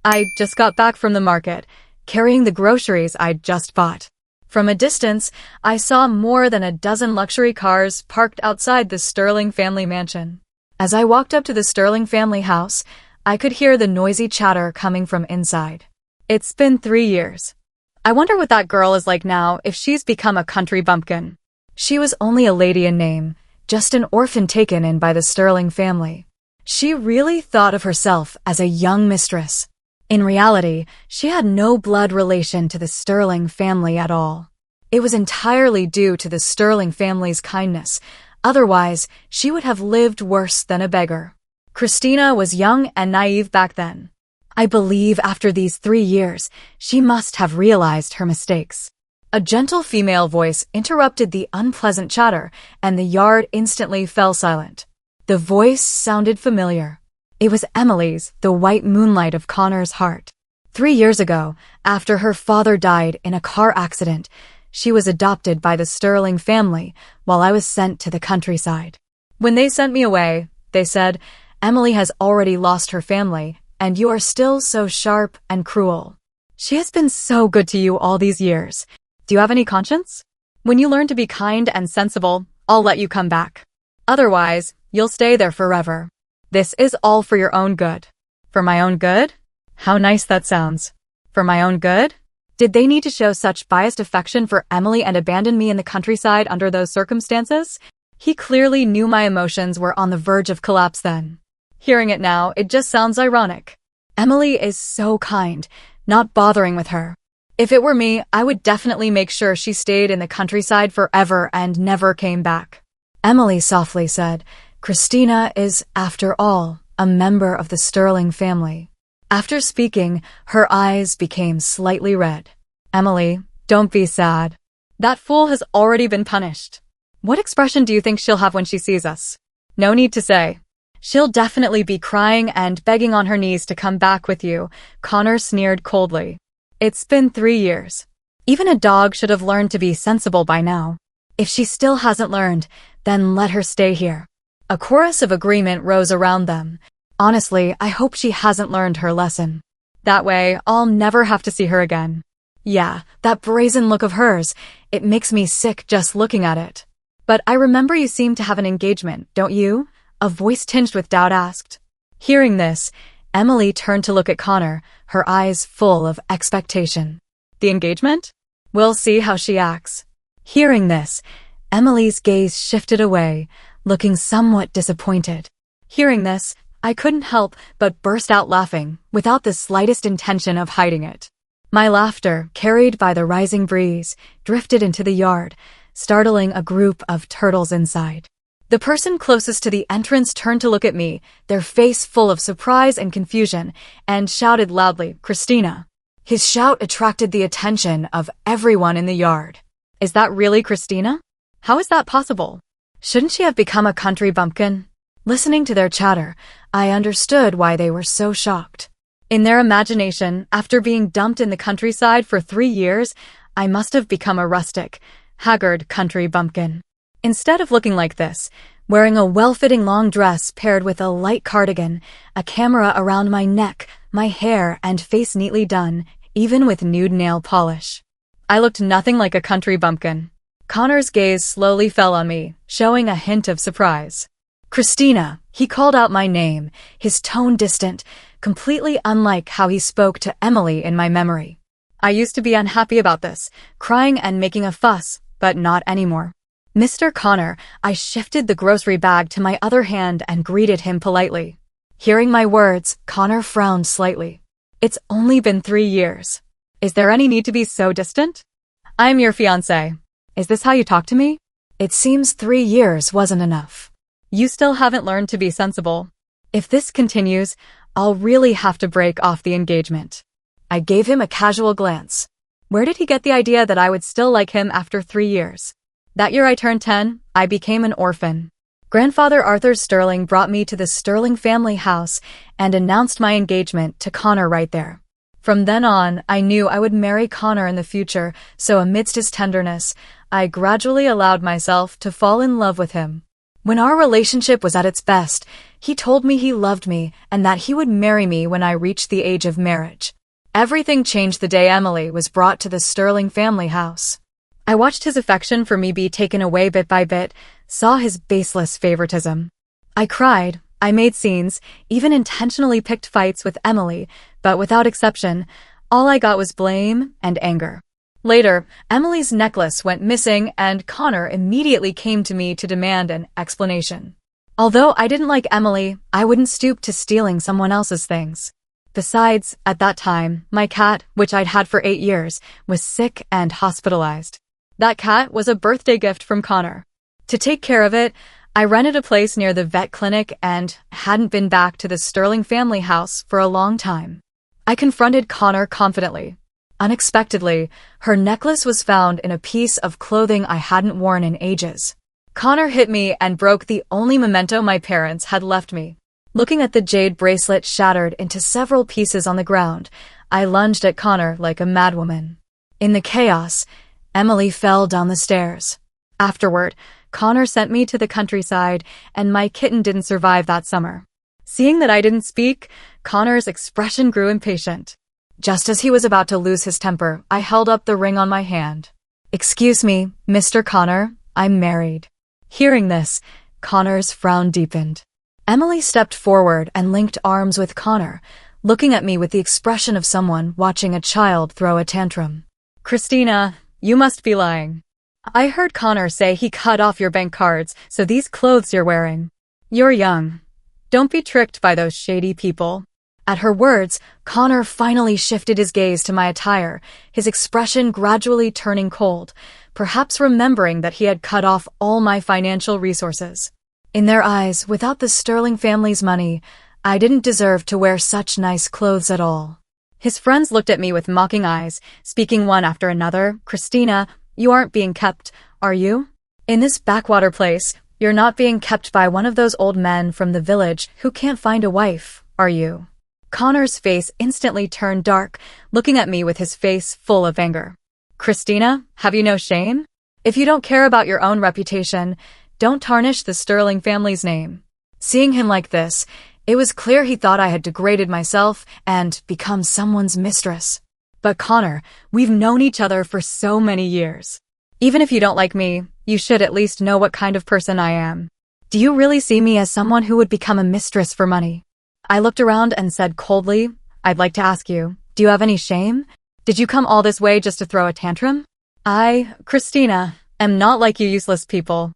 I just got back from the market, carrying the groceries I'd just bought. From a distance, I saw more than a dozen luxury cars parked outside the Sterling family mansion. As I walked up to the Sterling family house, I could hear the noisy chatter coming from inside. It's been 3 years. I wonder what that girl is like now if she's become a country bumpkin. She was only a lady in name, just an orphan taken in by the Sterling family. She really thought of herself as a young mistress. In reality, she had no blood relation to the Sterling family at all. It was entirely due to the Sterling family's kindness. Otherwise, she would have lived worse than a beggar. Christina was young and naive back then. I believe after these 3 years, she must have realized her mistakes. A gentle female voice interrupted the unpleasant chatter, and the yard instantly fell silent. The voice sounded familiar. It was Emily's, the white moonlight of Connor's heart. 3 years ago, after her father died in a car accident, she was adopted by the Sterling family while I was sent to the countryside. When they sent me away, they said, "Emily has already lost her family, and you are still so sharp and cruel. She has been so good to you all these years. Do you have any conscience? When you learn to be kind and sensible, I'll let you come back. Otherwise, you'll stay there forever. This is all for your own good." For my own good? How nice that sounds. For my own good? Did they need to show such biased affection for Emily and abandon me in the countryside under those circumstances? He clearly knew my emotions were on the verge of collapse then. Hearing it now, it just sounds ironic. Emily is so kind, not bothering with her. If it were me, I would definitely make sure she stayed in the countryside forever and never came back. Emily softly said, "Christina is, after all, a member of the Sterling family." After speaking, her eyes became slightly red. "Emily, don't be sad. That fool has already been punished. What expression do you think she'll have when she sees us? No need to say. She'll definitely be crying and begging on her knees to come back with you," Connor sneered coldly. "It's been 3 years. Even a dog should have learned to be sensible by now. If she still hasn't learned, then let her stay here." A chorus of agreement rose around them. Honestly, I hope she hasn't learned her lesson. That way, I'll never have to see her again. Yeah, that brazen look of hers, it makes me sick just looking at it. "But I remember you seem to have an engagement, don't you?" a voice tinged with doubt asked. Hearing this, Emily turned to look at Connor, her eyes full of expectation. "The engagement? We'll see how she acts." Hearing this, Emily's gaze shifted away, looking somewhat disappointed. Hearing this, I couldn't help but burst out laughing, without the slightest intention of hiding it. My laughter, carried by the rising breeze, drifted into the yard, startling a group of turtles inside. The person closest to the entrance turned to look at me, their face full of surprise and confusion, and shouted loudly, "Christina." His shout attracted the attention of everyone in the yard. Is that really Christina? How is that possible? Shouldn't she have become a country bumpkin? Listening to their chatter, I understood why they were so shocked. In their imagination, after being dumped in the countryside for 3 years, I must have become a rustic, haggard country bumpkin. Instead of looking like this, wearing a well-fitting long dress paired with a light cardigan, a camera around my neck, my hair and face neatly done, even with nude nail polish, I looked nothing like a country bumpkin. Connor's gaze slowly fell on me, showing a hint of surprise. "Christina," he called out my name, his tone distant, completely unlike how he spoke to Emily in my memory. I used to be unhappy about this, crying and making a fuss, but not anymore. "Mr. Connor," I shifted the grocery bag to my other hand and greeted him politely. Hearing my words, Connor frowned slightly. "It's only been 3 years. Is there any need to be so distant? I'm your fiancé. Is this how you talk to me? It seems 3 years wasn't enough. You still haven't learned to be sensible. If this continues, I'll really have to break off the engagement." I gave him a casual glance. Where did he get the idea that I would still like him after 3 years? That year I turned 10, I became an orphan. Grandfather Arthur Sterling brought me to the Sterling family house and announced my engagement to Connor right there. From then on, I knew I would marry Connor in the future, so amidst his tenderness, I gradually allowed myself to fall in love with him. When our relationship was at its best, He told me he loved me and that he would marry me when I reached the age of marriage. Everything changed the day Emily was brought to the Sterling family house. I watched his affection for me be taken away bit by bit, saw his baseless favoritism. I cried, I made scenes, even intentionally picked fights with Emily, but without exception, all I got was blame and anger. Later, Emily's necklace went missing and Connor immediately came to me to demand an explanation. Although I didn't like Emily, I wouldn't stoop to stealing someone else's things. Besides, at that time, my cat, which I'd had for 8 years, was sick and hospitalized. That cat was a birthday gift from Connor. To take care of it, I rented a place near the vet clinic and hadn't been back to the Sterling family house for a long time. I confronted Connor confidently. Unexpectedly, her necklace was found in a piece of clothing I hadn't worn in ages. Connor hit me and broke the only memento my parents had left me. Looking at the jade bracelet shattered into several pieces on the ground, I lunged at Connor like a madwoman. In the chaos, Emily fell down the stairs. Afterward, Connor sent me to the countryside, and my kitten didn't survive that summer. Seeing that I didn't speak, Connor's expression grew impatient. Just as he was about to lose his temper, I held up the ring on my hand. "Excuse me, Mr. Connor, I'm married." Hearing this, Connor's frown deepened. Emily stepped forward and linked arms with Connor, looking at me with the expression of someone watching a child throw a tantrum. "Christina, you must be lying. I heard Connor say he cut off your bank cards, so these clothes you're wearing. You're young. Don't be tricked by those shady people." At her words, Connor finally shifted his gaze to my attire, his expression gradually turning cold, perhaps remembering that he had cut off all my financial resources. In their eyes, without the Sterling family's money, I didn't deserve to wear such nice clothes at all. His friends looked at me with mocking eyes, speaking one after another. "Christina, you aren't being kept, are you? In this backwater place, you're not being kept by one of those old men from the village who can't find a wife, are you?" Connor's face instantly turned dark, looking at me with his face full of anger. "Christina, have you no shame? If you don't care about your own reputation, don't tarnish the Sterling family's name." Seeing him like this, it was clear he thought I had degraded myself and become someone's mistress. But Connor, we've known each other for so many years. Even if you don't like me, you should at least know what kind of person I am. Do you really see me as someone who would become a mistress for money? I looked around and said coldly, "I'd like to ask you, do you have any shame? Did you come all this way just to throw a tantrum?" "I, Christina, am not like you useless people.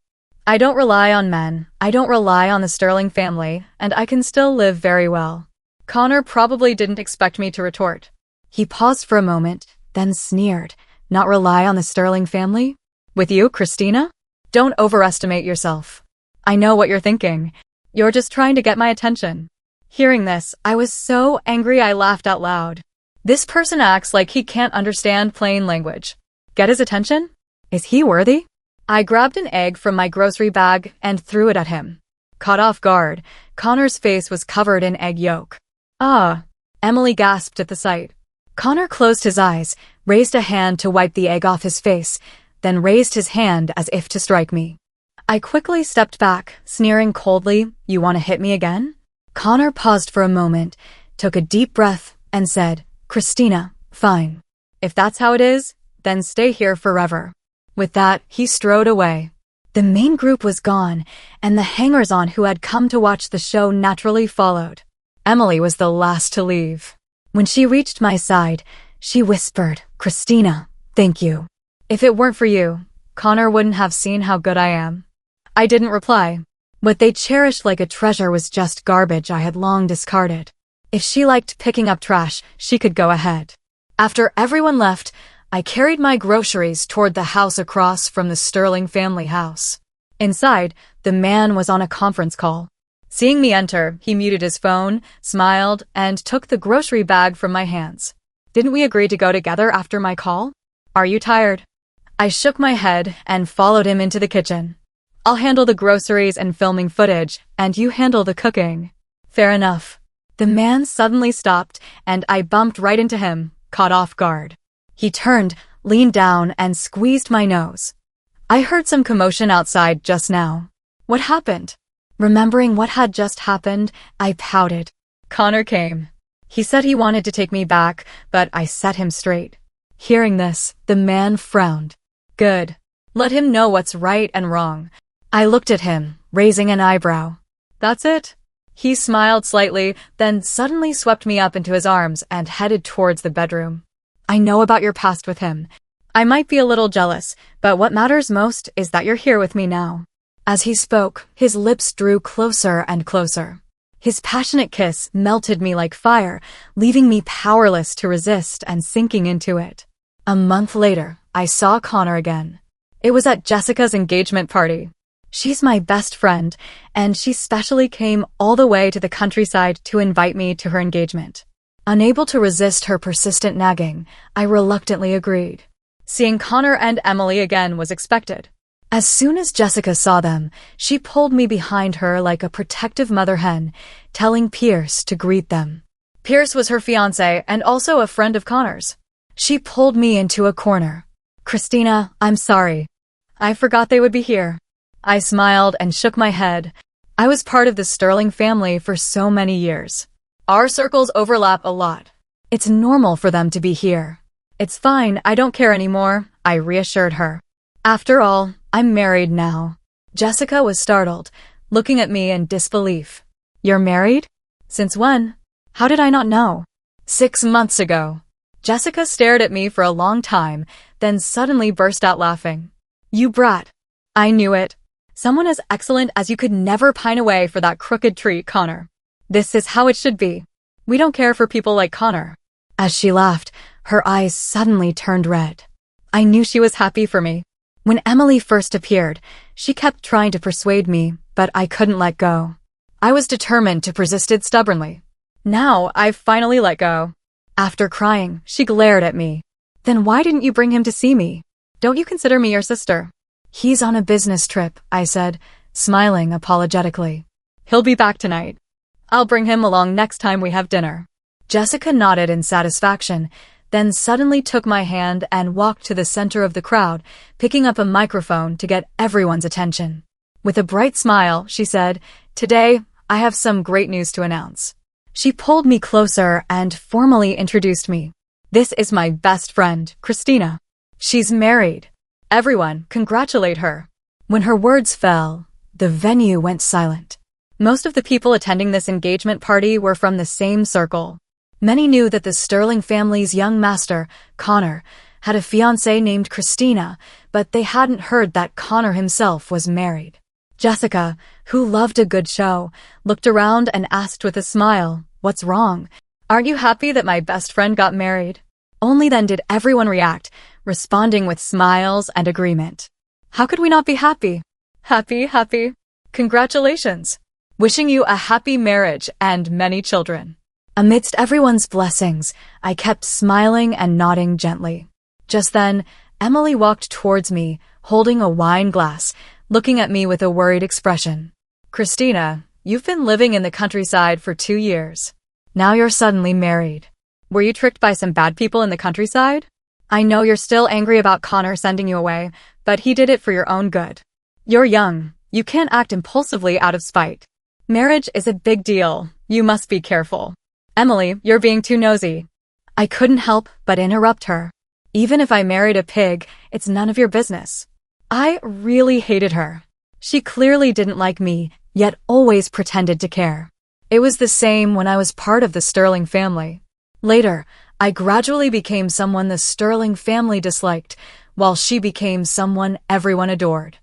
I don't rely on men, I don't rely on the Sterling family, and I can still live very well." Connor probably didn't expect me to retort. He paused for a moment, then sneered. "Not rely on the Sterling family? With you, Christina? Don't overestimate yourself. I know what you're thinking. You're just trying to get my attention." Hearing this, I was so angry I laughed out loud. This person acts like he can't understand plain language. Get his attention? Is he worthy? I grabbed an egg from my grocery bag and threw it at him. Caught off guard, Connor's face was covered in egg yolk. "Ah!" Emily gasped at the sight. Connor closed his eyes, raised a hand to wipe the egg off his face, then raised his hand as if to strike me. I quickly stepped back, sneering coldly, "You want to hit me again?" Connor paused for a moment, took a deep breath, and said, "Christina, fine. If that's how it is, then stay here forever." With that, he strode away. The main group was gone, and the hangers-on who had come to watch the show naturally followed. Emily was the last to leave. When she reached my side, she whispered, "Christina, thank you. If it weren't for you, Connor wouldn't have seen how good I am." I didn't reply. What they cherished like a treasure was just garbage I had long discarded. If she liked picking up trash, she could go ahead. After everyone left, I carried my groceries toward the house across from the Sterling family house. Inside, the man was on a conference call. Seeing me enter, he muted his phone, smiled, and took the grocery bag from my hands. "Didn't we agree to go together after my call? Are you tired?" I shook my head and followed him into the kitchen. "I'll handle the groceries and filming footage, and you handle the cooking." "Fair enough." The man suddenly stopped, and I bumped right into him, caught off guard. He turned, leaned down, and squeezed my nose. "I heard some commotion outside just now. What happened?" Remembering what had just happened, I pouted. Connor came. He said he wanted to take me back, but I set him straight. Hearing this, the man frowned. Good. Let him know what's right and wrong. I looked at him, raising an eyebrow. That's it? He smiled slightly, then suddenly swept me up into his arms and headed towards the bedroom. I know about your past with him. I might be a little jealous, but what matters most is that you're here with me now. As he spoke, his lips drew closer and closer. His passionate kiss melted me like fire, leaving me powerless to resist and sinking into it. A month later, I saw Connor again. It was at Jessica's engagement party. She's my best friend, and she specially came all the way to the countryside to invite me to her engagement. Unable to resist her persistent nagging, I reluctantly agreed. Seeing Connor and Emily again was expected. As soon as Jessica saw them, she pulled me behind her like a protective mother hen, telling Pierce to greet them. Pierce was her fiancé and also a friend of Connor's. She pulled me into a corner. Christina, I'm sorry. I forgot they would be here. I smiled and shook my head. I was part of the Sterling family for so many years. Our circles overlap a lot. It's normal for them to be here. It's fine, I don't care anymore, I reassured her. After all, I'm married now. Jessica was startled, looking at me in disbelief. You're married? Since when? How did I not know? 6 months ago. Jessica stared at me for a long time, then suddenly burst out laughing. You brat. I knew it. Someone as excellent as you could never pine away for that crooked tree, Connor. This is how it should be. We don't care for people like Connor. As she laughed, her eyes suddenly turned red. I knew she was happy for me. When Emily first appeared, she kept trying to persuade me, but I couldn't let go. I was determined to persisted stubbornly. Now, I've finally let go. After crying, she glared at me. Then why didn't you bring him to see me? Don't you consider me your sister? He's on a business trip, I said, smiling apologetically. He'll be back tonight. I'll bring him along next time we have dinner. Jessica nodded in satisfaction, then suddenly took my hand and walked to the center of the crowd, picking up a microphone to get everyone's attention. With a bright smile, she said, Today, I have some great news to announce. She pulled me closer and formally introduced me. This is my best friend, Christina. She's married. Everyone, congratulate her. When her words fell, the venue went silent. Most of the people attending this engagement party were from the same circle. Many knew that the Sterling family's young master, Connor, had a fiancée named Christina, but they hadn't heard that Connor himself was married. Jessica, who loved a good show, looked around and asked with a smile, What's wrong? Aren't you happy that my best friend got married? Only then did everyone react, responding with smiles and agreement. How could we not be happy? Happy. Congratulations. Wishing you a happy marriage and many children. Amidst everyone's blessings, I kept smiling and nodding gently. Just then, Emily walked towards me, holding a wine glass, looking at me with a worried expression. Christina, you've been living in the countryside for 2 years. Now you're suddenly married. Were you tricked by some bad people in the countryside? I know you're still angry about Connor sending you away, but he did it for your own good. You're young. You can't act impulsively out of spite. Marriage is a big deal. You must be careful. Emily, you're being too nosy. I couldn't help but interrupt her. Even if I married a pig, it's none of your business. I really hated her. She clearly didn't like me, yet always pretended to care. It was the same when I was part of the Sterling family. Later, I gradually became someone the Sterling family disliked, while she became someone everyone adored.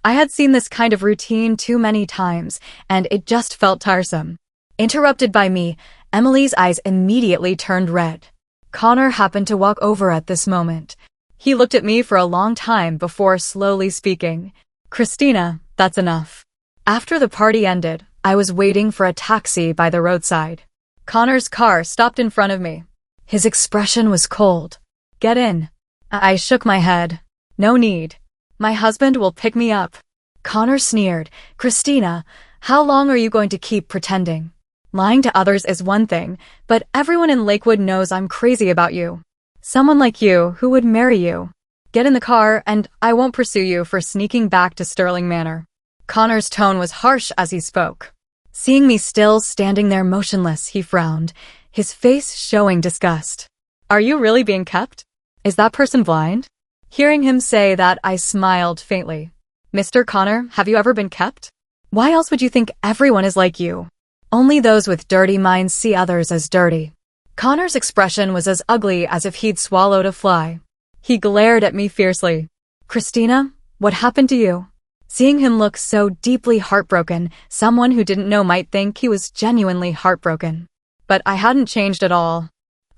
I had seen this kind of routine too many times, and it just felt tiresome. Interrupted by me, Emily's eyes immediately turned red. Connor happened to walk over at this moment. He looked at me for a long time before slowly speaking. Christina, that's enough. After the party ended, I was waiting for a taxi by the roadside. Connor's car stopped in front of me. His expression was cold. Get in. I shook my head. No need. My husband will pick me up. Connor sneered. Christina, how long are you going to keep pretending? Lying to others is one thing, but everyone in Lakewood knows I'm crazy about you. Someone like you who would marry you. Get in the car and I won't pursue you for sneaking back to Sterling Manor. Connor's tone was harsh as he spoke. Seeing me still standing there motionless, he frowned, his face showing disgust. Are you really being kept? Is that person blind? Hearing him say that, I smiled faintly. Mr. Connor, have you ever been kept? Why else would you think everyone is like you? Only those with dirty minds see others as dirty. Connor's expression was as ugly as if he'd swallowed a fly. He glared at me fiercely. Christina, what happened to you? Seeing him look so deeply heartbroken, someone who didn't know might think he was genuinely heartbroken. But I hadn't changed at all.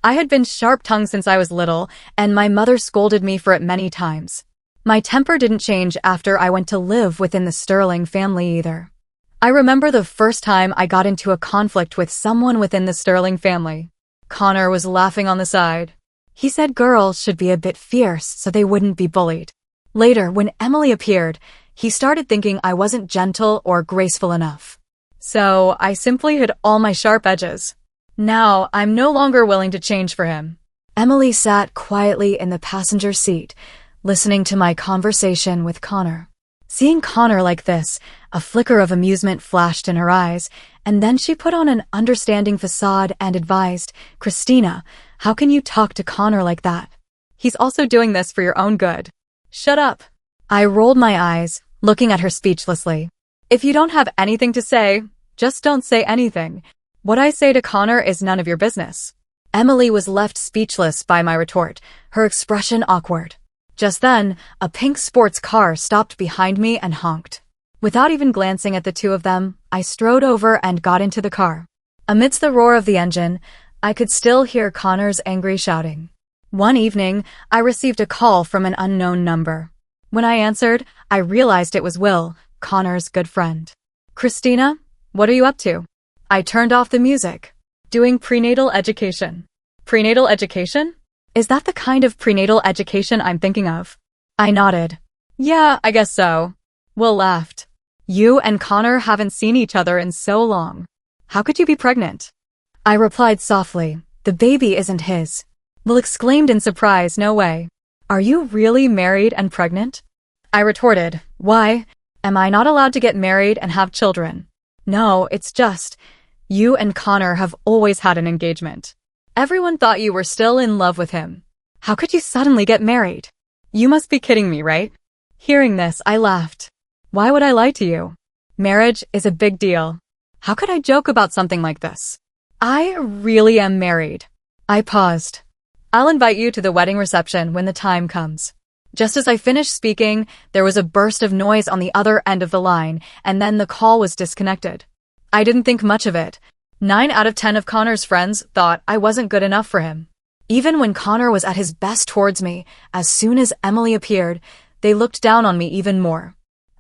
I had been sharp-tongued since I was little, and my mother scolded me for it many times. My temper didn't change after I went to live within the Sterling family either. I remember the first time I got into a conflict with someone within the Sterling family. Connor was laughing on the side. He said girls should be a bit fierce so they wouldn't be bullied. Later, when Emily appeared, he started thinking I wasn't gentle or graceful enough. So I simply hid all my sharp edges. Now, I'm no longer willing to change for him. Emily sat quietly in the passenger seat, listening to my conversation with Connor. Seeing Connor like this, a flicker of amusement flashed in her eyes, and then she put on an understanding facade and advised, Christina, how can you talk to Connor like that? He's also doing this for your own good. Shut up. I rolled my eyes, looking at her speechlessly. If you don't have anything to say, just don't say anything. What I say to Connor is none of your business. Emily was left speechless by my retort, her expression awkward. Just then, a pink sports car stopped behind me and honked. Without even glancing at the two of them, I strode over and got into the car. Amidst the roar of the engine, I could still hear Connor's angry shouting. One evening, I received a call from an unknown number. When I answered, I realized it was Will, Connor's good friend. Christina, what are you up to? I turned off the music. Doing prenatal education. Prenatal education? Is that the kind of prenatal education I'm thinking of? I nodded. Yeah, I guess so. Will laughed. You and Connor haven't seen each other in so long. How could you be pregnant? I replied softly, the baby isn't his. Will exclaimed in surprise, no way. Are you really married and pregnant? I retorted, why? Am I not allowed to get married and have children? No, it's just, you and Connor have always had an engagement. Everyone thought you were still in love with him. How could you suddenly get married? You must be kidding me, right? Hearing this, I laughed. Why would I lie to you? Marriage is a big deal. How could I joke about something like this? I really am married. I paused. I'll invite you to the wedding reception when the time comes. Just as I finished speaking, there was a burst of noise on the other end of the line, and then the call was disconnected. I didn't think much of it. 9 out of 10 of Connor's friends thought I wasn't good enough for him. Even when Connor was at his best towards me, as soon as Emily appeared, they looked down on me even more.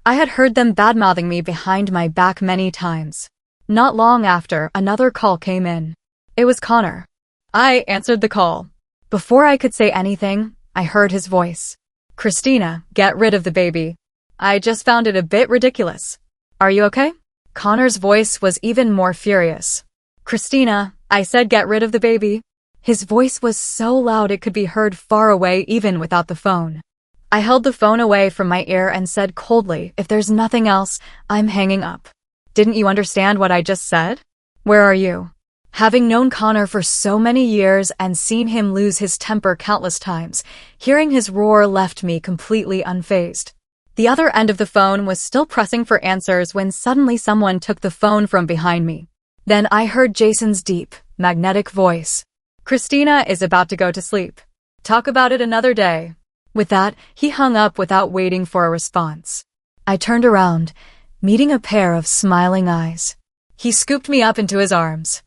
I had heard them badmouthing me behind my back many times. Not long after, another call came in. It was Connor. I answered the call. Before I could say anything, I heard his voice. Christina, get rid of the baby. I just found it a bit ridiculous. Are you okay? Connor's voice was even more furious. Christina, I said get rid of the baby. His voice was so loud it could be heard far away even without the phone. I held the phone away from my ear and said coldly, if there's nothing else, I'm hanging up. Didn't you understand what I just said? Where are you? Having known Connor for so many years and seen him lose his temper countless times, hearing his roar left me completely unfazed. The other end of the phone was still pressing for answers when suddenly someone took the phone from behind me. Then I heard Jason's deep, magnetic voice. Christina is about to go to sleep. Talk about it another day. With that, he hung up without waiting for a response. I turned around, meeting a pair of smiling eyes. He scooped me up into his arms.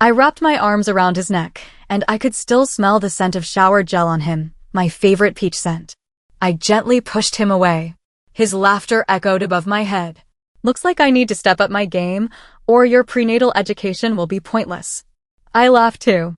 I wrapped my arms around his neck, and I could still smell the scent of shower gel on him, my favorite peach scent. I gently pushed him away. His laughter echoed above my head. Looks like I need to step up my game, or your prenatal education will be pointless. I laughed too.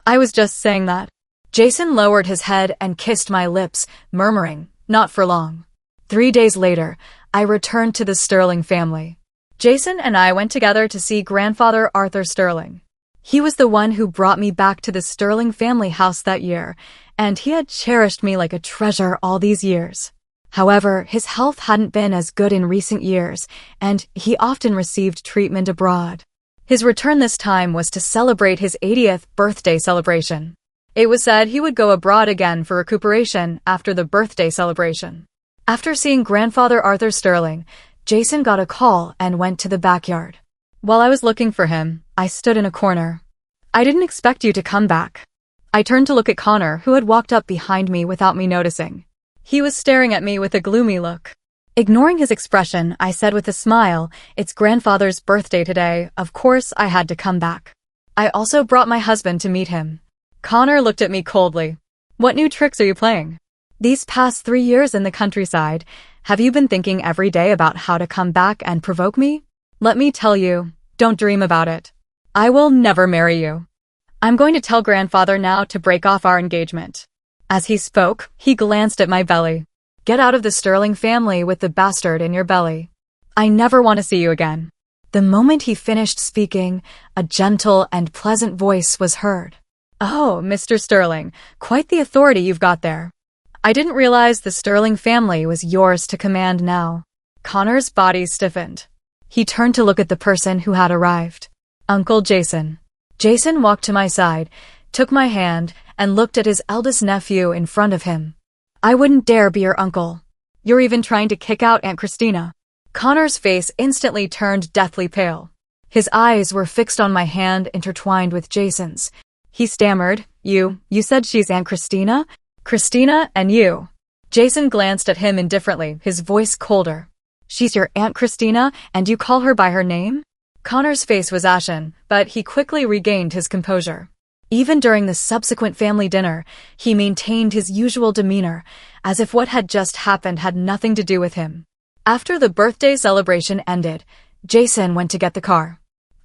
I was just saying that. Jason lowered his head and kissed my lips, murmuring, not for long. 3 days later, I returned to the Sterling family. Jason and I went together to see grandfather Arthur Sterling. He was the one who brought me back to the Sterling family house that year, and he had cherished me like a treasure all these years. However, his health hadn't been as good in recent years, and he often received treatment abroad. His return this time was to celebrate his 80th birthday celebration. It was said he would go abroad again for recuperation after the birthday celebration. After seeing Grandfather Arthur Sterling, Jason got a call and went to the backyard. While I was looking for him, I stood in a corner. "I didn't expect you to come back." I turned to look at Connor, who had walked up behind me without me noticing. He was staring at me with a gloomy look. Ignoring his expression, I said with a smile, "It's Grandfather's birthday today, of course I had to come back. I also brought my husband to meet him." Connor looked at me coldly. "What new tricks are you playing? These past 3 years in the countryside, have you been thinking every day about how to come back and provoke me? Let me tell you, don't dream about it. I will never marry you. I'm going to tell Grandfather now to break off our engagement." As he spoke, he glanced at my belly. "Get out of the Sterling family with the bastard in your belly. I never want to see you again." The moment he finished speaking, a gentle and pleasant voice was heard. "Oh, Mr. Sterling, quite the authority you've got there. I didn't realize the Sterling family was yours to command now." Connor's body stiffened. He turned to look at the person who had arrived. Uncle Jason. Jason walked to my side, took my hand, and looked at his eldest nephew in front of him. "I wouldn't dare be your uncle. You're even trying to kick out Aunt Christina." Connor's face instantly turned deathly pale. His eyes were fixed on my hand intertwined with Jason's. He stammered, You said she's Aunt Christina? Christina and you." Jason glanced at him indifferently, his voice colder. "She's your Aunt Christina, and you call her by her name?" Connor's face was ashen, but he quickly regained his composure. Even during the subsequent family dinner, he maintained his usual demeanor, as if what had just happened had nothing to do with him. After the birthday celebration ended, Jason went to get the car.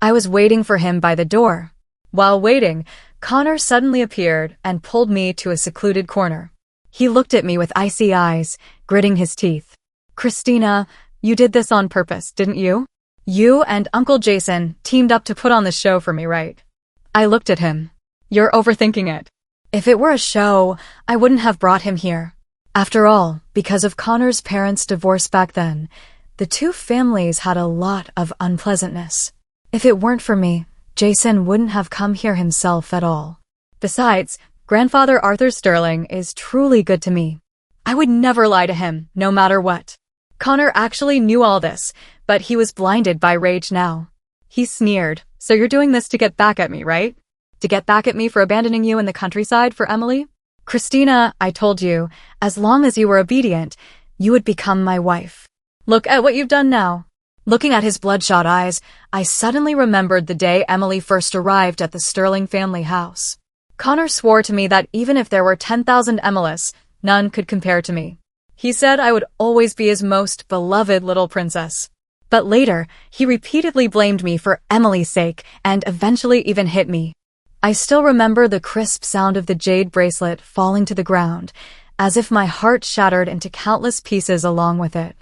I was waiting for him by the door. While waiting, Connor suddenly appeared and pulled me to a secluded corner. He looked at me with icy eyes, gritting his teeth. "Christina, you did this on purpose, didn't you? You and Uncle Jason teamed up to put on the show for me, right?" I looked at him. "You're overthinking it. If it were a show, I wouldn't have brought him here." After all, because of Connor's parents' divorce back then, the two families had a lot of unpleasantness. If it weren't for me, Jason wouldn't have come here himself at all. Besides, Grandfather Arthur Sterling is truly good to me. I would never lie to him, no matter what. Connor actually knew all this, but he was blinded by rage now. He sneered, "So you're doing this to get back at me, right? To get back at me for abandoning you in the countryside for Emily? Christina, I told you, as long as you were obedient, you would become my wife. Look at what you've done now." Looking at his bloodshot eyes, I suddenly remembered the day Emily first arrived at the Sterling family house. Connor swore to me that even if there were 10,000 Emilys, none could compare to me. He said I would always be his most beloved little princess. But later, he repeatedly blamed me for Emily's sake and eventually even hit me. I still remember the crisp sound of the jade bracelet falling to the ground, as if my heart shattered into countless pieces along with it.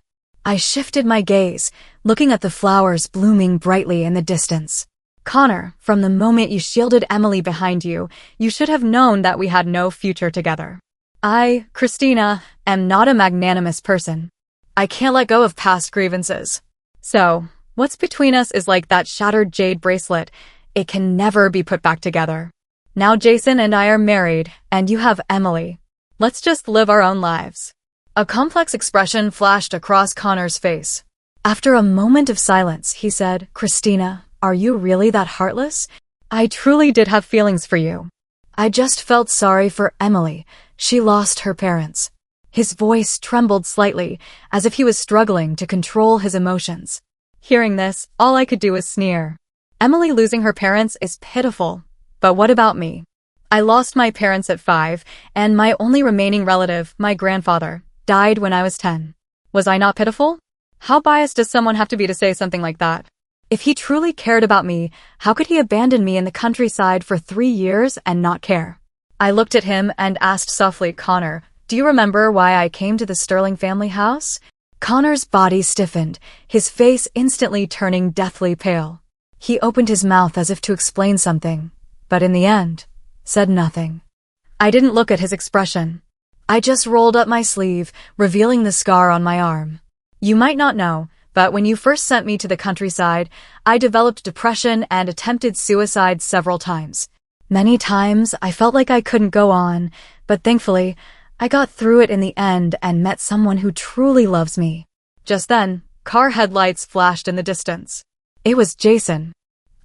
I shifted my gaze, looking at the flowers blooming brightly in the distance. "Connor, from the moment you shielded Emily behind you, you should have known that we had no future together. I, Christina, am not a magnanimous person. I can't let go of past grievances. So, what's between us is like that shattered jade bracelet. It can never be put back together. Now Jason and I are married, and you have Emily. Let's just live our own lives." A complex expression flashed across Connor's face. After a moment of silence, he said, "Christina, are you really that heartless? I truly did have feelings for you. I just felt sorry for Emily. She lost her parents." His voice trembled slightly, as if he was struggling to control his emotions. Hearing this, all I could do was sneer. Emily losing her parents is pitiful, but what about me? I lost my parents at 5, and my only remaining relative, my grandfather, died when I was 10. Was I not pitiful? How biased does someone have to be to say something like that? If he truly cared about me, how could he abandon me in the countryside for 3 years and not care? I looked at him and asked softly, "Connor, do you remember why I came to the Sterling family house?" Connor's body stiffened, his face instantly turning deathly pale. He opened his mouth as if to explain something, but in the end, said nothing. I didn't look at his expression. I just rolled up my sleeve, revealing the scar on my arm. You might not know, but when you first sent me to the countryside, I developed depression and attempted suicide several times. Many times, I felt like I couldn't go on, but thankfully, I got through it in the end and met someone who truly loves me. Just then, car headlights flashed in the distance. It was Jason.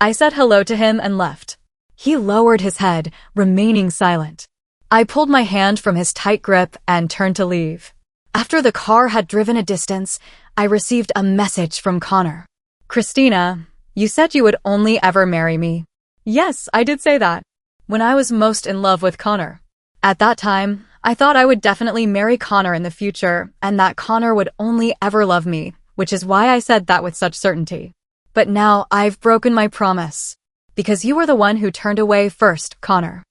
I said hello to him and left. He lowered his head, remaining silent. I pulled my hand from his tight grip and turned to leave. After the car had driven a distance, I received a message from Connor. Christina, you said you would only ever marry me. Yes, I did say that. When I was most in love with Connor. At that time, I thought I would definitely marry Connor in the future and that Connor would only ever love me, which is why I said that with such certainty. But now I've broken my promise. Because you were the one who turned away first, Connor.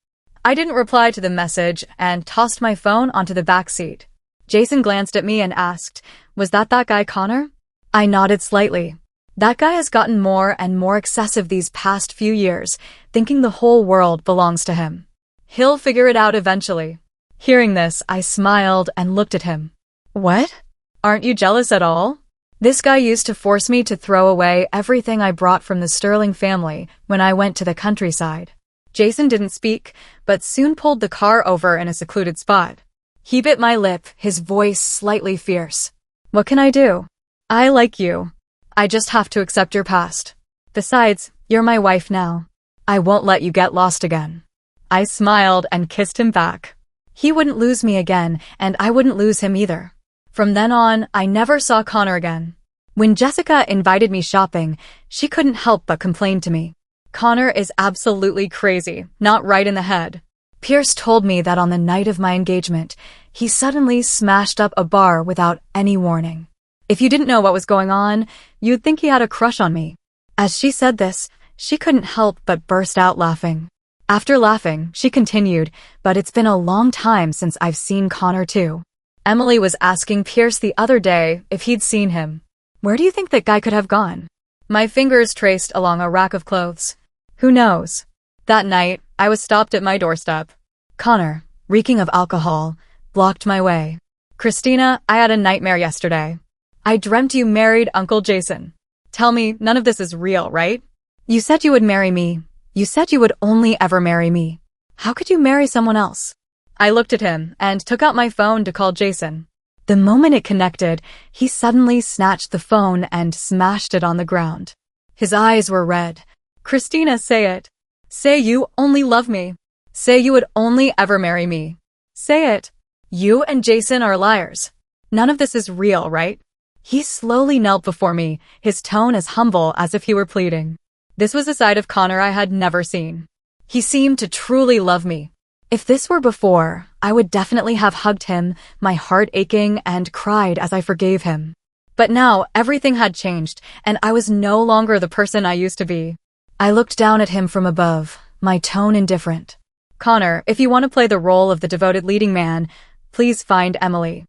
I didn't reply to the message and tossed my phone onto the back seat. Jason glanced at me and asked, was that guy Connor? I nodded slightly. That guy has gotten more and more excessive these past few years, thinking the whole world belongs to him. He'll figure it out eventually. Hearing this, I smiled and looked at him. What? Aren't you jealous at all? This guy used to force me to throw away everything I brought from the Sterling family when I went to the countryside. Jason didn't speak, but soon pulled the car over in a secluded spot. He bit my lip, his voice slightly fierce. What can I do? I like you. I just have to accept your past. Besides, you're my wife now. I won't let you get lost again. I smiled and kissed him back. He wouldn't lose me again, and I wouldn't lose him either. From then on, I never saw Connor again. When Jessica invited me shopping, she couldn't help but complain to me. Connor is absolutely crazy, not right in the head. Pierce told me that on the night of my engagement, he suddenly smashed up a bar without any warning. If you didn't know what was going on, you'd think he had a crush on me. As she said this, she couldn't help but burst out laughing. After laughing, she continued, but it's been a long time since I've seen Connor too. Emily was asking Pierce the other day if he'd seen him. Where do you think that guy could have gone? My fingers traced along a rack of clothes. Who knows? That night, I was stopped at my doorstep. Connor, reeking of alcohol, blocked my way. Christina, I had a nightmare yesterday. I dreamt you married Uncle Jason. Tell me, none of this is real, right? You said you would marry me. You said you would only ever marry me. How could you marry someone else? I looked at him and took out my phone to call Jason. The moment it connected, he suddenly snatched the phone and smashed it on the ground. His eyes were red. Christina, say it. Say you only love me. Say you would only ever marry me. Say it. You and Jason are liars. None of this is real, right? He slowly knelt before me, his tone as humble as if he were pleading. This was a side of Connor I had never seen. He seemed to truly love me. If this were before, I would definitely have hugged him, my heart aching, and cried as I forgave him. But now everything had changed, and I was no longer the person I used to be. I looked down at him from above, my tone indifferent. Connor, if you want to play the role of the devoted leading man, please find Emily.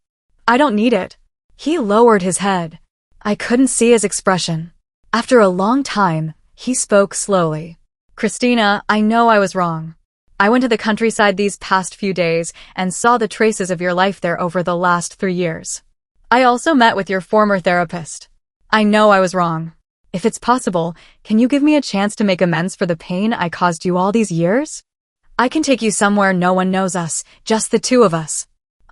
I don't need it. He lowered his head. I couldn't see his expression. After a long time, he spoke slowly. Christina, I know I was wrong. I went to the countryside these past few days and saw the traces of your life there over the last 3 years. I also met with your former therapist. I know I was wrong. If it's possible, can you give me a chance to make amends for the pain I caused you all these years? I can take you somewhere no one knows us, just the two of us.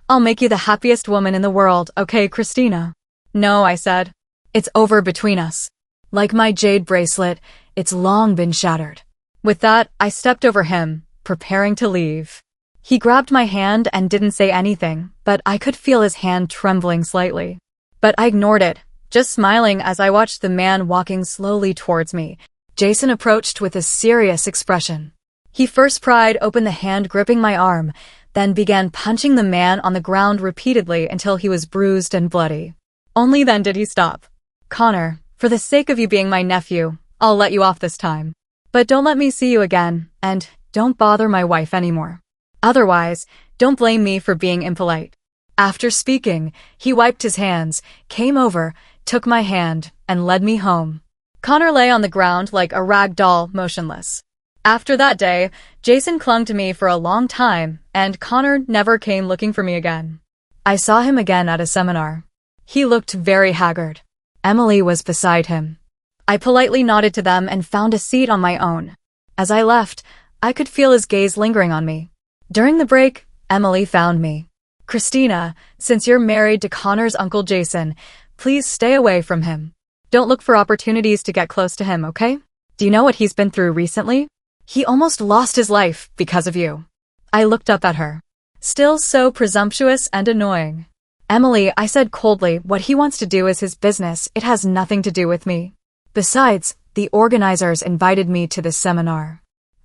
I'll make you the happiest woman in the world, okay, Christina? No, I said. It's over between us. Like my jade bracelet, it's long been shattered. With that, I stepped over him, preparing to leave. He grabbed my hand and didn't say anything, but I could feel his hand trembling slightly. But I ignored it, just smiling as I watched the man walking slowly towards me. Jason approached with a serious expression. He first pried open the hand gripping my arm, then began punching the man on the ground repeatedly until he was bruised and bloody. Only then did he stop. Connor, for the sake of you being my nephew, I'll let you off this time. But don't let me see you again, and don't bother my wife anymore. Otherwise, don't blame me for being impolite. After speaking, he wiped his hands, came over, took my hand, and led me home. Connor lay on the ground like a rag doll, motionless. After that day, Jason clung to me for a long time, and Connor never came looking for me again. I saw him again at a seminar. He looked very haggard. Emily was beside him. I politely nodded to them and found a seat on my own. As I left, I could feel his gaze lingering on me. During the break, Emily found me. "Christina, since you're married to Connor's uncle Jason, please stay away from him. Don't look for opportunities to get close to him, okay? Do you know what he's been through recently? He almost lost his life because of you." I looked up at her. Still so presumptuous and annoying. "Emily," I said coldly, "what he wants to do is his business. It has nothing to do with me. Besides, the organizers invited me to this seminar.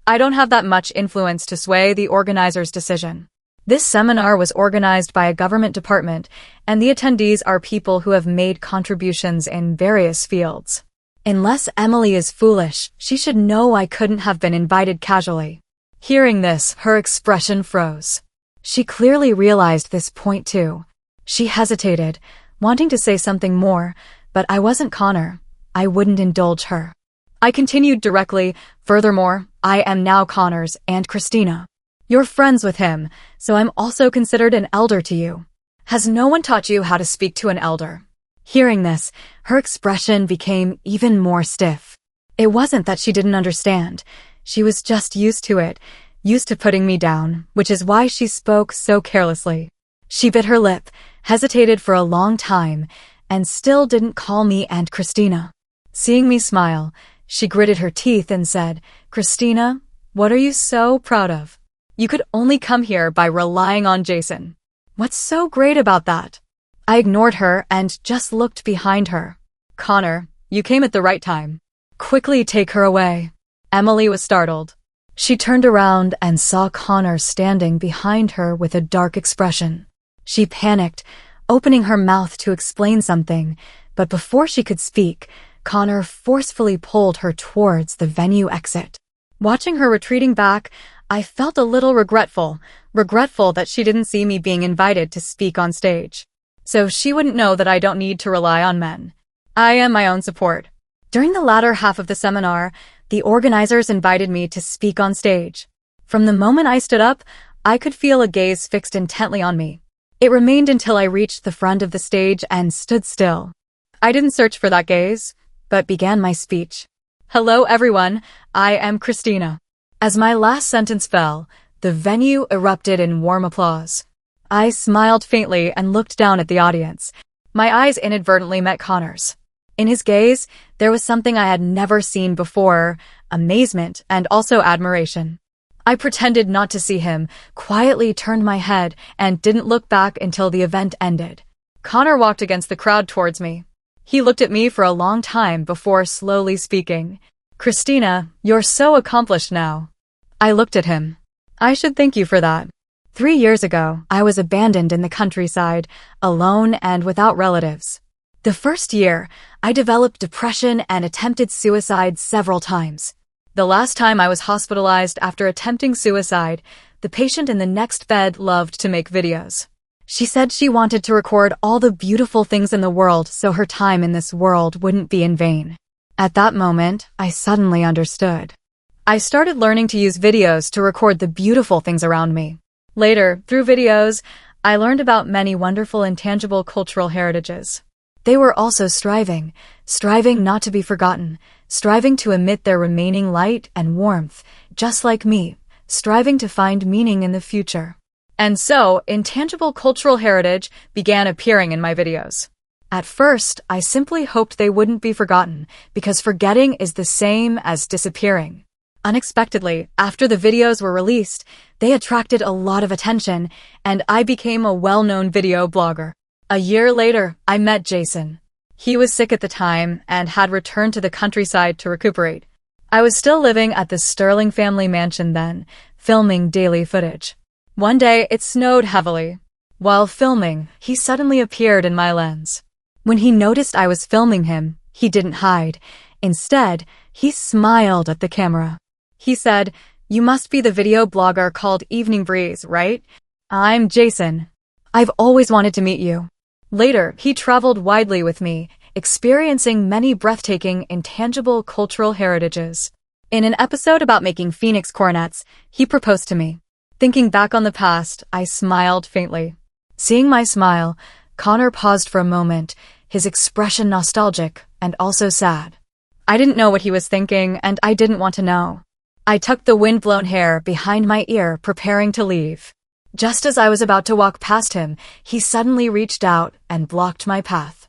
I don't have that much influence to sway the organizers' decision. This seminar was organized by a government department, and the attendees are people who have made contributions in various fields. Unless Emily is foolish, she should know I couldn't have been invited casually." Hearing this, her expression froze. She clearly realized this point too. She hesitated, wanting to say something more, but I wasn't Connor. I wouldn't indulge her. I continued directly, "Furthermore, I am now Connor's and Christina. You're friends with him, so I'm also considered an elder to you. Has no one taught you how to speak to an elder?" Hearing this, her expression became even more stiff. It wasn't that she didn't understand. She was just used to it, used to putting me down, which is why she spoke so carelessly. She bit her lip, hesitated for a long time, and still didn't call me Aunt Christina. Seeing me smile, she gritted her teeth and said, "Christina, what are you so proud of? You could only come here by relying on Jason. What's so great about that?" I ignored her and just looked behind her. "Connor, you came at the right time. Quickly take her away." Emily was startled. She turned around and saw Connor standing behind her with a dark expression. She panicked, opening her mouth to explain something, but before she could speak, Connor forcefully pulled her towards the venue exit. Watching her retreating back, I felt a little regretful that she didn't see me being invited to speak on stage. So she wouldn't know that I don't need to rely on men. I am my own support. During the latter half of the seminar, the organizers invited me to speak on stage. From the moment I stood up, I could feel a gaze fixed intently on me. It remained until I reached the front of the stage and stood still. I didn't search for that gaze, but began my speech. "Hello everyone, I am Christina." As my last sentence fell, the venue erupted in warm applause. I smiled faintly and looked down at the audience. My eyes inadvertently met Connor's. In his gaze, there was something I had never seen before, amazement and also admiration. I pretended not to see him, quietly turned my head, and didn't look back until the event ended. Connor walked against the crowd towards me. He looked at me for a long time before slowly speaking. "Christina, you're so accomplished now." I looked at him. "I should thank you for that. 3 years ago, I was abandoned in the countryside, alone and without relatives. The first year, I developed depression and attempted suicide several times. The last time I was hospitalized after attempting suicide, the patient in the next bed loved to make videos. She said she wanted to record all the beautiful things in the world so her time in this world wouldn't be in vain. At that moment, I suddenly understood. I started learning to use videos to record the beautiful things around me. Later, through videos, I learned about many wonderful intangible cultural heritages. They were also striving not to be forgotten, striving to emit their remaining light and warmth, just like me, striving to find meaning in the future. And so, intangible cultural heritage began appearing in my videos. At first, I simply hoped they wouldn't be forgotten, because forgetting is the same as disappearing. Unexpectedly, after the videos were released, they attracted a lot of attention, and I became a well-known video blogger. A year later, I met Jason. He was sick at the time and had returned to the countryside to recuperate. I was still living at the Sterling family mansion then, filming daily footage. One day, it snowed heavily. While filming, he suddenly appeared in my lens. When he noticed I was filming him, he didn't hide. Instead, he smiled at the camera. He said, "You must be the video blogger called Evening Breeze, right? I'm Jason. I've always wanted to meet you." Later, he traveled widely with me, experiencing many breathtaking, intangible cultural heritages. In an episode about making phoenix coronets, he proposed to me. Thinking back on the past, I smiled faintly. Seeing my smile, Connor paused for a moment, his expression nostalgic and also sad. I didn't know what he was thinking, and I didn't want to know. I tucked the wind-blown hair behind my ear, preparing to leave. Just as I was about to walk past him, he suddenly reached out and blocked my path.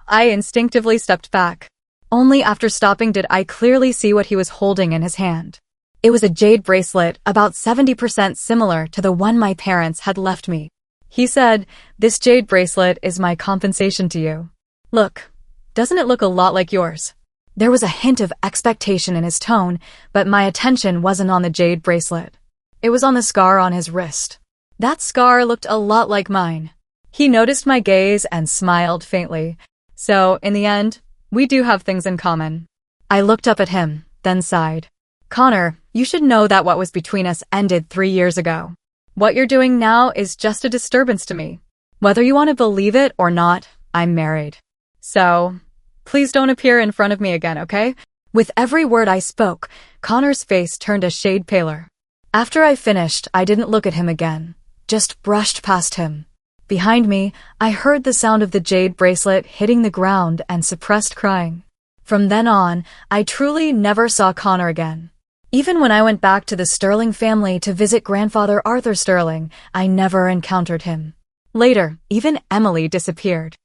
I instinctively stepped back. Only after stopping did I clearly see what he was holding in his hand. It was a jade bracelet about 70% similar to the one my parents had left me. He said, "This jade bracelet is my compensation to you. Look, doesn't it look a lot like yours?" There was a hint of expectation in his tone, but my attention wasn't on the jade bracelet. It was on the scar on his wrist. That scar looked a lot like mine. He noticed my gaze and smiled faintly. So, in the end, we do have things in common. I looked up at him, then sighed. Connor, you should know that what was between us ended 3 years ago. What you're doing now is just a disturbance to me. Whether you want to believe it or not, I'm married. So, please don't appear in front of me again, okay? With every word I spoke, Connor's face turned a shade paler. After I finished, I didn't look at him again, just brushed past him. Behind me, I heard the sound of the jade bracelet hitting the ground and suppressed crying. From then on, I truly never saw Connor again. Even when I went back to the Sterling family to visit grandfather Arthur Sterling, I never encountered him. Later, even Emily disappeared.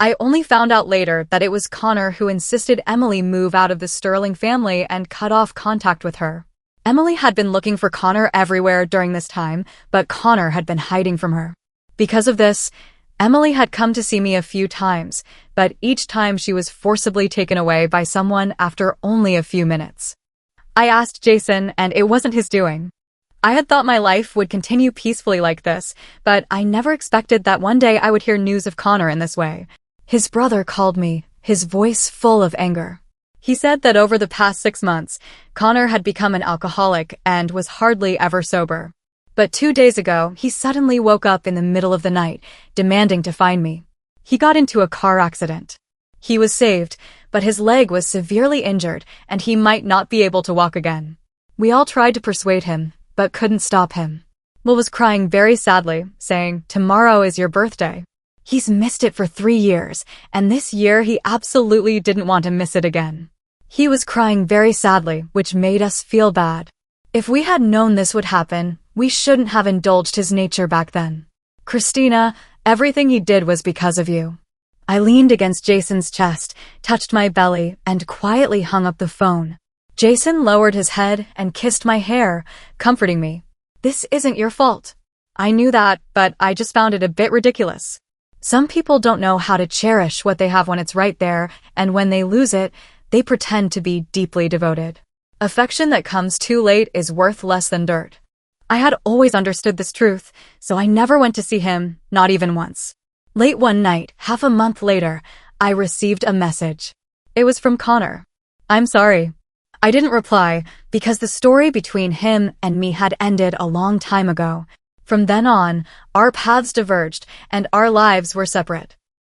I only found out later that it was Connor who insisted Emily move out of the Sterling family and cut off contact with her. Emily had been looking for Connor everywhere during this time, but Connor had been hiding from her. Because of this, Emily had come to see me a few times, but each time she was forcibly taken away by someone after only a few minutes. I asked Jason, and it wasn't his doing. I had thought my life would continue peacefully like this, but I never expected that one day I would hear news of Connor in this way. His brother called me, his voice full of anger. He said that over the past 6 months, Connor had become an alcoholic and was hardly ever sober. But 2 days ago, he suddenly woke up in the middle of the night, demanding to find me. He got into a car accident. He was saved, but his leg was severely injured and he might not be able to walk again. We all tried to persuade him, but couldn't stop him. Will was crying very sadly, saying, "Tomorrow is your birthday." He's missed it for 3 years, and this year he absolutely didn't want to miss it again. He was crying very sadly, which made us feel bad. If we had known this would happen, we shouldn't have indulged his nature back then. Christina, everything he did was because of you. I leaned against Jason's chest, touched my belly, and quietly hung up the phone. Jason lowered his head and kissed my hair, comforting me. "This isn't your fault." I knew that, but I just found it a bit ridiculous. Some people don't know how to cherish what they have when it's right there, and when they lose it, they pretend to be deeply devoted. Affection that comes too late is worth less than dirt. I had always understood this truth, so I never went to see him, not even once. Late one night, half a month later, I received a message. It was from Connor. "I'm sorry." I didn't reply, because the story between him and me had ended a long time ago. From then on, our paths diverged, and our lives were separate.